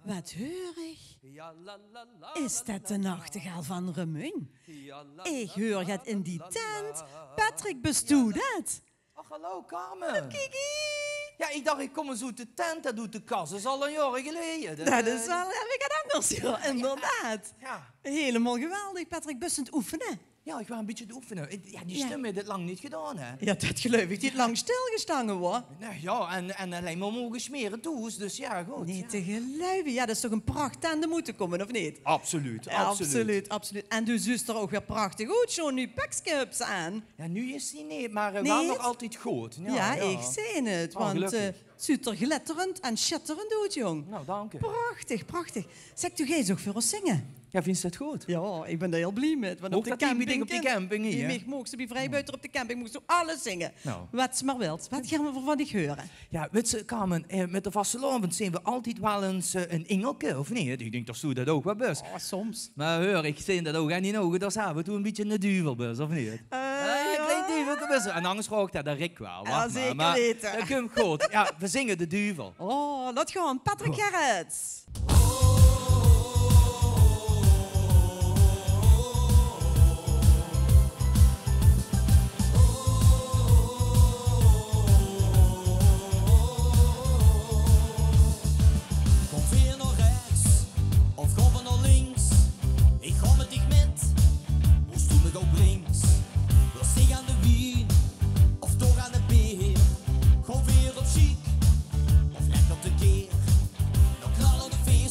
Wat hoor ik? Is dat de nachtegaal van Remun? Ik hoor het in die tent. Patrick, bestoe dat? Ach, hallo Carmen. Kiki. Ja, ik dacht ik kom eens uit de tent, dat doet de kas. Dat is al een jaar geleden. Dat is wel, heb ik het anders, ja, inderdaad. Ja. Helemaal geweldig, Patrick, best aan het oefenen. Ja, ik was een beetje te oefenen. Ja, die stem heeft het lang niet gedaan, hè? Ja, dat geloof ik. Die heeft lang stilgestangen, hoor. Nee, ja, en alleen maar mogen smeren toe, dus ja, goed. Niet Ja. te geloven. Ja, dat is toch een pracht aan de moeten komen, of niet? Absoluut, Ja, absoluut. En de zuster ook weer prachtig goed, zo'n nu pakskips aan. Ja, nu is die niet, maar we Nee, waren het- nog altijd goed. Ja, ik zie het, Oh, want gelukkig. ziet er gletterend en schitterend uit, jong. Nou, dank u. Prachtig, prachtig. Zeg, doe jij ook voor ons zingen? Ja, vind je dat goed? Ja, ik ben er heel blij met. Want Ook dat die op die camping hier, hè? Je mocht ze bij vrijbuiten op de camping, moest ze alles zingen. Nou. Wat ze maar wilt. Wat gaan we van die horen? Ja, weet je, Carmen, met de vastelavond zien we altijd wel eens een engelke, of niet? Ik denk dat zo dat ook wel best. Oh, soms. Maar hoor, ik zie dat ook aan die ogen, daar zijn we toen een beetje een duvelbus, of niet? Een klein duvelbus. En anders rook dat de Rick wel. Ja, wacht zeker maar. weten. Dat komt goed. Ja, we zingen de duvel. Oh, laat gaan. Patrick Gerrits. Kom weer naar rechts, of gaan we naar links? Ik ga met dich met, hoe stoel ik ook links? We staan aan de wien, of toch aan de beer? Ga weer op chic, of net op de keer. Dan knallen de feest.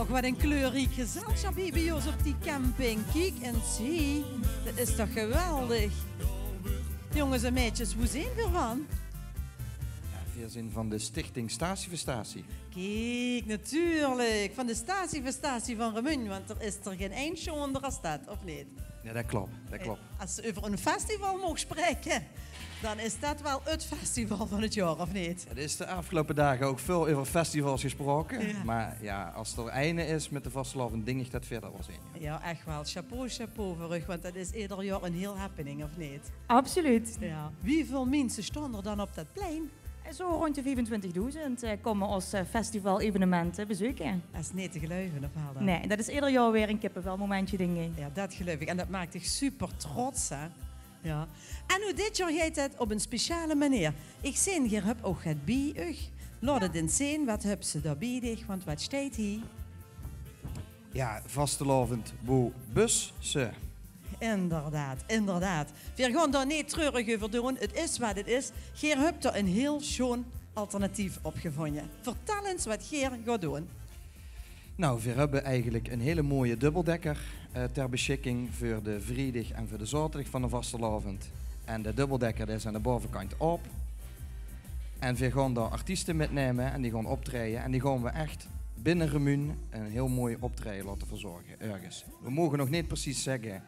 toch, wat een kleurrijk gezelschap hier bij ons op die camping. Kijk en zie, dat is toch geweldig. Jongens en meisjes, hoe zijn we van? Ja, we zijn van de stichting Statie voor Statie. Kijk, natuurlijk, van de Statie voor Statie van Remun, want er is er geen eindje onder als dat, of niet? Ja, dat klopt, dat klopt. Als ze over een festival mogen spreken, dan is dat wel het festival van het jaar, of niet? Er is de afgelopen dagen ook veel over festivals gesproken. Ja. Maar ja, als er einde is met de vastelavond, ding ik dat verder wel zien. Ja, echt wel. Chapeau, chapeau voor u, want dat is ieder jaar een heel happening, of niet? Absoluut. Ja. Wieveel mensen staan er dan op dat plein? Zo rond de 25.000 komen ons festival-evenementen bezoeken. Dat is niet te geloven, of wel dan? Nee, dat is ieder jaar weer een kippenvelmomentje, denk ik. Ja, dat geloof ik. En dat maakt dich super trots, hè? Ja. En hoe dit jaar gaat het op een speciale manier. Ik zie hier heb ook het bij u. Laat het eens zien, wat heb ze daarbij dig, want wat staat hier? Ja, vastelavond, boe, bussen. Inderdaad, inderdaad. We gaan daar niet treurig over doen. Het is wat het is. Geer hebt er een heel schoon alternatief op gevonden. Vertel eens wat Geer gaat doen. Nou, we hebben eigenlijk een hele mooie dubbeldekker ter beschikking voor de vrijdag en voor de zaterdag van de vastelavond. En de dubbeldekker is aan de bovenkant op. En we gaan daar artiesten metnemen en die gaan optreden. En die gaan we echt binnen Remun een heel mooi optreden laten verzorgen, ergens. We mogen nog niet precies zeggen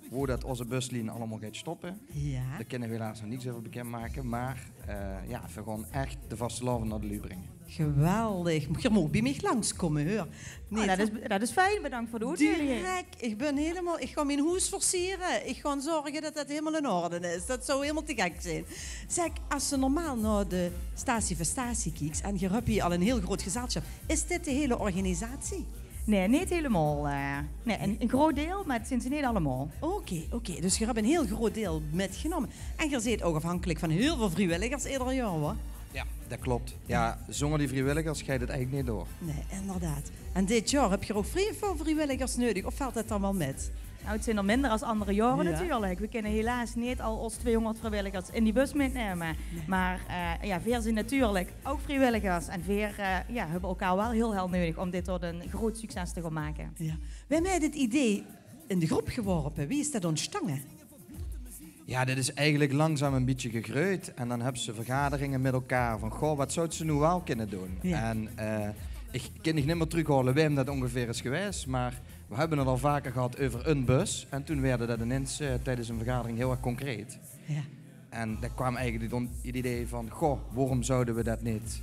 hoe dat onze buslijn allemaal gaat stoppen. Ja. Daar kunnen we helaas nog niets over bekendmaken. Maar ja, we gaan echt de vastelavond naar de Lu brengen. Geweldig. Je mag bij mij langskomen, hoor. Nee, Dat is fijn, bedankt voor de uitnodiging. direct. Ik ga mijn huis versieren. Ik ga zorgen dat dat helemaal in orde is. Dat zou helemaal te gek zijn. Zeg, als je normaal naar de Statie voor Statie kijkt en je hebt hier al een heel groot gezelschap, is dit de hele organisatie? Nee, niet helemaal. Nee, een groot deel, maar het zijn ze niet allemaal. Oké. Dus je hebt een heel groot deel metgenomen. En je bent ook afhankelijk van heel veel vrijwilligers ieder jaar, hoor. Ja, dat klopt. Ja, zonder die vrijwilligers ga je het eigenlijk niet door. Nee, inderdaad. En dit jaar heb je ook veel vrijwilligers nodig, of valt dat dan wel met? Nou, het zijn er minder als andere jaren Ja. natuurlijk. We kunnen helaas niet al ons 200 vrijwilligers in die bus meenemen. Nee. Maar ja, veer zijn natuurlijk ook vrijwilligers. En veer hebben elkaar wel heel nodig om dit tot een groot succes te gaan maken. Ja. We hebben het idee in de groep geworpen. Wie is dat ontstaan? Ja, dit is eigenlijk langzaam een beetje gegroeid. En dan hebben ze vergaderingen met elkaar van, goh, wat zou ze nu wel kunnen doen? Ja. En ik kan niet meer terughalen wem dat ongeveer is geweest, maar we hebben het al vaker gehad over een bus. En toen werden dat ineens tijdens een vergadering heel erg concreet. Ja. En daar kwam eigenlijk het idee van, goh, waarom zouden we dat niet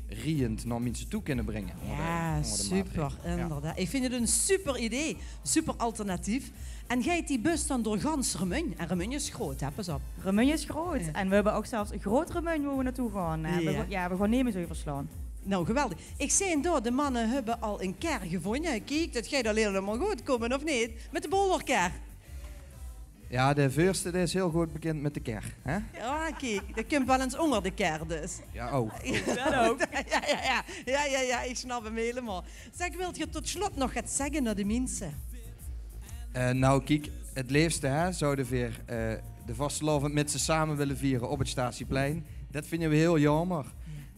riënd naar mensen toe kunnen brengen? Ja, super, inderdaad. Ik vind het een super idee, super alternatief. En gaat die bus dan door gans Remun? En Remun is groot, hè, pas op. Remun is groot. Ja. En we hebben ook zelfs een groot Remun waar we naartoe gaan. Ja. We gaan nemen zo verslaan. Nou, geweldig. Ik zie door, de mannen hebben al een kar gevonden. Kijk, dat gaat al helemaal goed komen, of niet? Met de bolwerkar. Ja, de voorste die is heel goed bekend met de ker. Hè? Ja, kijk, dat komt wel eens onder de kar dus. Ja, ook. Dat ook. Ja, ik snap hem helemaal. Zeg, wilt je tot slot nog wat zeggen naar de mensen? Nou, kijk, het liefste zouden we de vastelavond met ze samen willen vieren op het Statieplein. Dat vinden we heel jammer.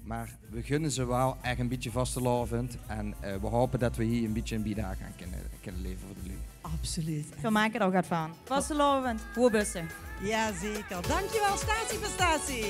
Maar we gunnen ze wel echt een beetje vastelavond. En we hopen dat we hier een beetje een bijdrage aan kunnen leveren voor de Lu. Absoluut. We maken er ook wat van. Vastelovend, hoe bussen. Jazeker. Dankjewel, Statie voor Statie.